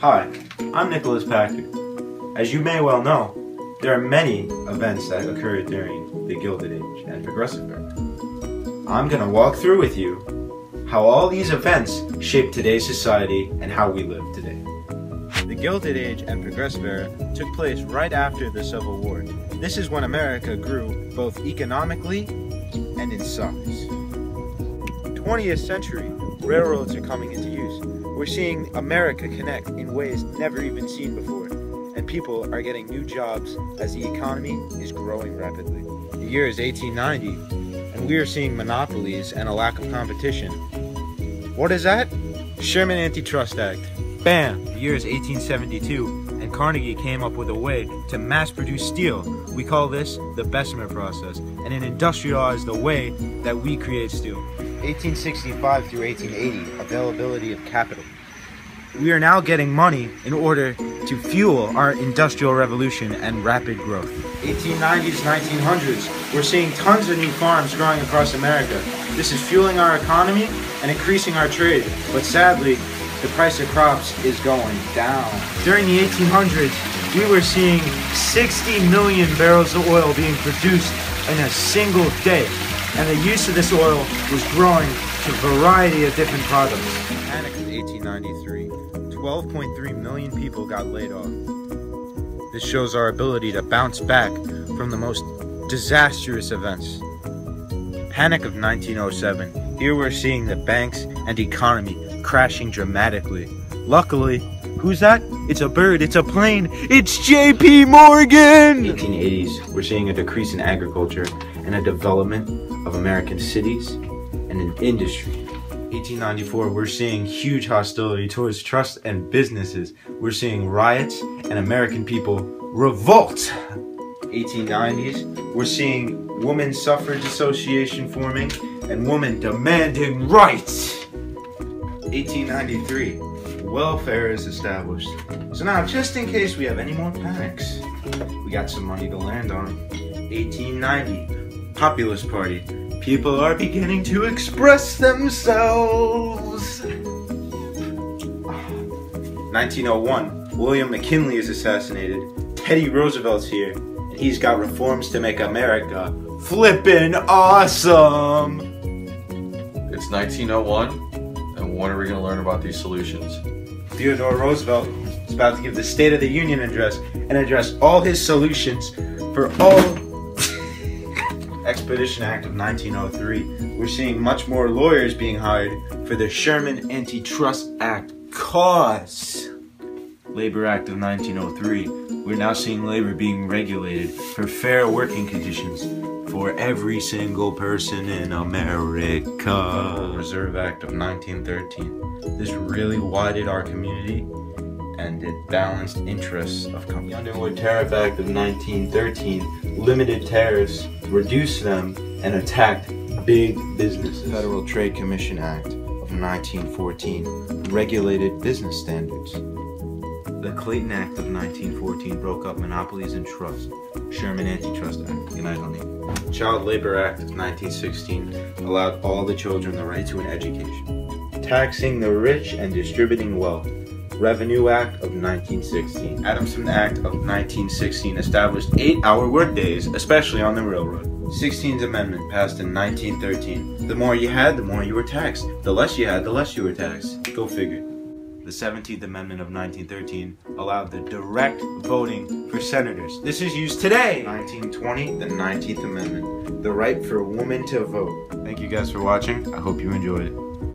Hi, I'm Nicholas Pachter. As you may well know, there are many events that occurred during the Gilded Age and Progressive Era. I'm going to walk through with you how all these events shape today's society and how we live today. The Gilded Age and Progressive Era took place right after the Civil War. This is when America grew both economically and in size. 20th century, railroads are coming into use. We're seeing America connect in ways never even seen before, and people are getting new jobs as the economy is growing rapidly. The year is 1890, and we are seeing monopolies and a lack of competition. What is that? Sherman Antitrust Act. Bam! The year is 1872, and Carnegie came up with a way to mass-produce steel. We call this the Bessemer process, and it industrialized the way that we create steel. 1865 through 1880, availability of capital. We are now getting money in order to fuel our industrial revolution and rapid growth. 1890s, 1900s, we're seeing tons of new farms growing across America. This is fueling our economy and increasing our trade, but sadly, the price of crops is going down. During the 1800s, we were seeing 60 million barrels of oil being produced in a single day, and the use of this oil was growing to a variety of different products. Panic of 1893, 12.3 million people got laid off. This shows our ability to bounce back from the most disastrous events. Panic of 1907, here we're seeing the banks and economy crashing dramatically. Luckily, who's that? It's a bird, it's a plane, it's JP Morgan! 1880s, we're seeing a decrease in agriculture and a development of American cities and an industry. 1894, we're seeing huge hostility towards trust and businesses. We're seeing riots and American people revolt. 1890s, we're seeing Women's Suffrage Association forming and women demanding rights. 1893, welfare is established. So now, just in case we have any more panics, we got some money to land on. 1890, Populist Party. People are beginning to express themselves. 1901, William McKinley is assassinated. Teddy Roosevelt's here, and he's got reforms to make America flippin' awesome. It's 1901, and when are we going to learn about these solutions? Theodore Roosevelt is about to give the State of the Union address and address all his solutions for all. Expedition Act of 1903. We're seeing much more lawyers being hired for the Sherman Antitrust Act cause. Labor Act of 1903. We're now seeing labor being regulated for fair working conditions for every single person in America. Reserve Act of 1913. This really widened our community and it balanced interests of companies. The Underwood Tariff Act of 1913 limited tariffs, reduced them, and attacked big businesses. Federal Trade Commission Act of 1914 regulated business standards. The Clayton Act of 1914 broke up monopolies and trust. Sherman Antitrust Act. Good night, honey. Child Labor Act of 1916 allowed all the children the right to an education. Taxing the rich and distributing wealth. Revenue Act of 1916. Adamson Act of 1916 established 8-hour workdays, especially on the railroad. 16th Amendment passed in 1913. The more you had, the more you were taxed. The less you had, the less you were taxed. Go figure. The 17th Amendment of 1913 allowed the direct voting for senators. This is used today. 1920, the 19th Amendment. The right for a woman to vote. Thank you guys for watching. I hope you enjoyed it.